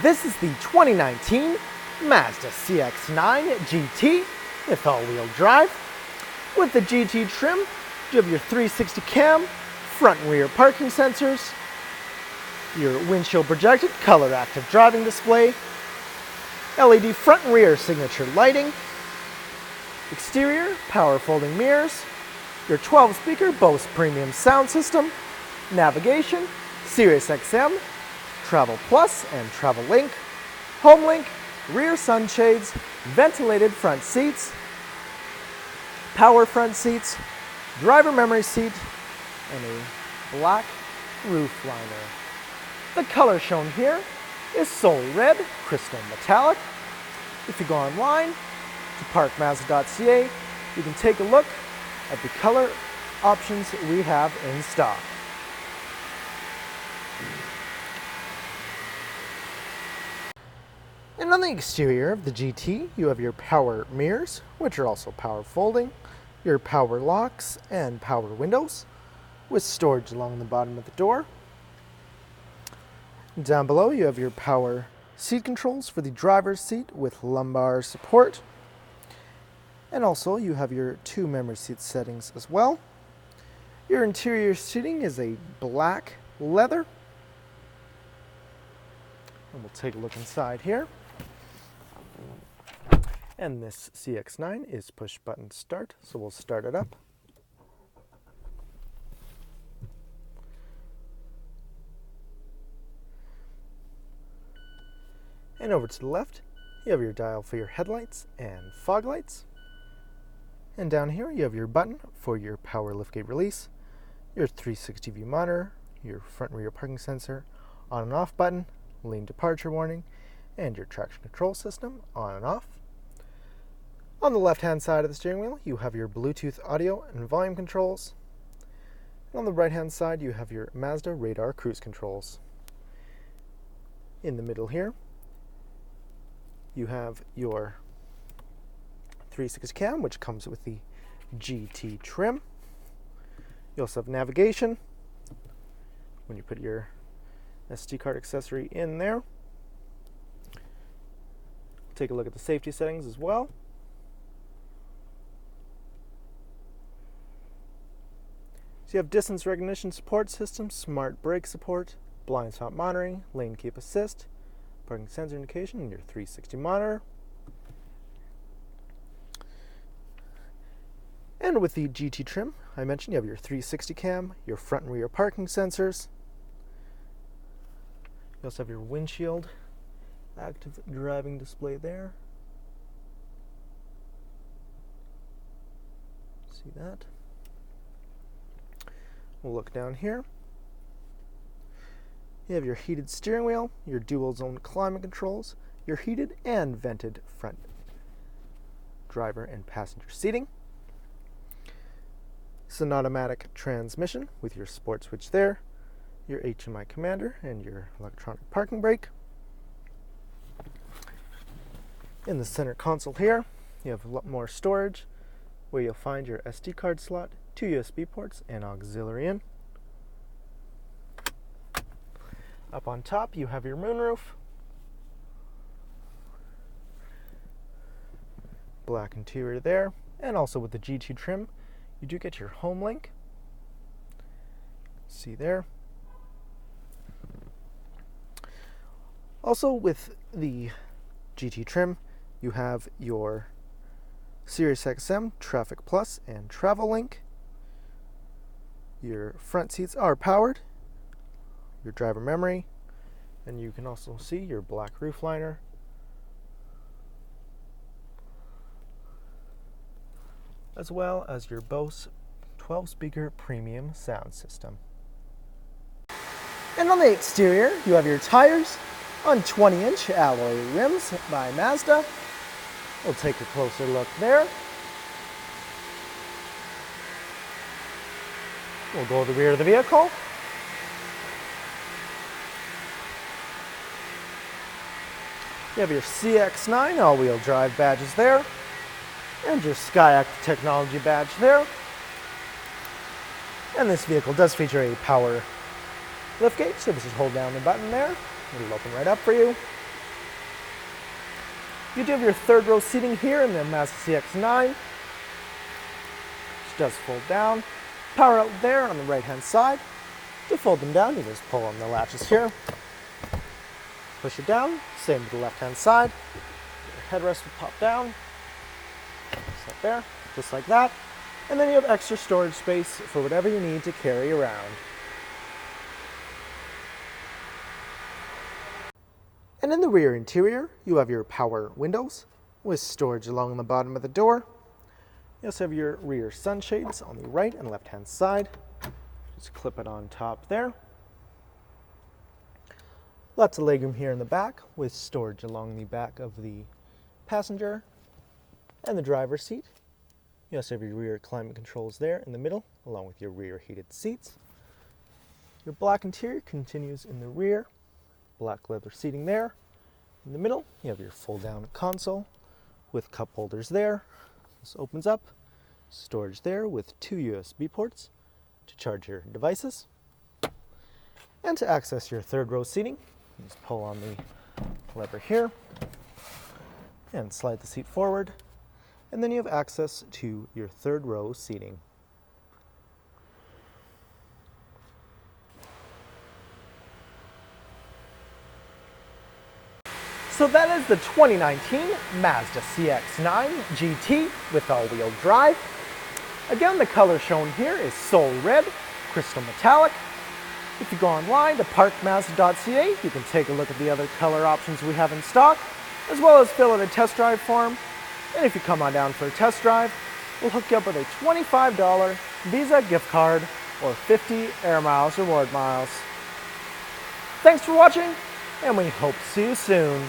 This is the 2019 Mazda CX-9 GT with all-wheel drive. With the GT trim, you have your 360 cam, front and rear parking sensors, your windshield projected color active driving display, LED front and rear signature lighting, exterior power folding mirrors, your 12-speaker BOSE premium sound system, navigation, SiriusXM, Travel Plus and Travel Link, HomeLink, rear sunshades, ventilated front seats, power front seats, driver memory seat, and a black roof liner. The color shown here is Soul Red Crystal Metallic. If you go online to parkmazda.ca, you can take a look at the color options we have in stock. And on the exterior of the GT, you have your power mirrors, which are also power folding, your power locks and power windows, with storage along the bottom of the door. Down below, you have your power seat controls for the driver's seat with lumbar support. And also, you have your 2 memory seat settings as well. Your interior seating is a black leather. And we'll take a look inside here. And this CX-9 is push button start, so we'll start it up. And over to the left, you have your dial for your headlights and fog lights. And down here, you have your button for your power liftgate release, your 360 view monitor, your front and rear parking sensor, on and off button, lane departure warning, and your traction control system on and off. On the left-hand side of the steering wheel, you have your Bluetooth audio and volume controls. And on the right-hand side, you have your Mazda radar cruise controls. In the middle here, you have your 360 cam, which comes with the GT trim. You also have navigation when you put your SD card accessory in there. Take a look at the safety settings as well. So you have distance recognition support system, smart brake support, blind spot monitoring, lane keep assist, parking sensor indication, and your 360 monitor. And with the GT trim, I mentioned you have your 360 cam, your front and rear parking sensors. You also have your windshield active driving display there. See that? We'll look down here. You have your heated steering wheel, your dual zone climate controls, your heated and vented front driver and passenger seating. It's an automatic transmission with your sport switch there, your HMI commander, and your electronic parking brake. In the center console here, you have a lot more storage where you'll find your SD card slot, 2 USB ports, and auxiliary in. Up on top, you have your moonroof. Black interior there. And also with the GT trim, you do get your HomeLink. See there. Also with the GT trim, you have your SiriusXM, Traffic Plus, and Travel Link. Your front seats are powered, your driver memory, and you can also see your black roof liner. As well as your BOSE 12-speaker premium sound system. And on the exterior, you have your tires on 20-inch alloy rims by Mazda. We'll take a closer look there. We'll go to the rear of the vehicle. You have your CX-9 all-wheel drive badges there, and your i-ACTIV technology badge there. And this vehicle does feature a power liftgate, so just hold down the button there. It'll open right up for you. You do have your third row seating here in the Mazda CX-9, which does fold down. Power out there on the right-hand side. To fold them down, you just pull on the latches here. Push it down, same to the left-hand side. Your headrest will pop down. Set there, just like that. And then you have extra storage space for whatever you need to carry around. And in the rear interior, you have your power windows with storage along the bottom of the door. You also have your rear sunshades on the right and left-hand side. Just clip it on top there. Lots of legroom here in the back with storage along the back of the passenger and the driver's seat. You also have your rear climate controls there in the middle, along with your rear heated seats. Your black interior continues in the rear. Black leather seating there. In the middle, you have your fold-down console with cup holders there. This opens up. Storage there with 2 USB ports to charge your devices. And to access your third row seating, you just pull on the lever here and slide the seat forward. And then you have access to your third row seating. So that is the 2019 Mazda CX-9 GT with all-wheel drive. Again, the color shown here is Soul Red, Crystal Metallic. If you go online to parkmazda.ca, you can take a look at the other color options we have in stock, as well as fill out a test drive form. And if you come on down for a test drive, we'll hook you up with a $25 Visa gift card or 50 Air Miles reward miles. Thanks for watching, and we hope to see you soon.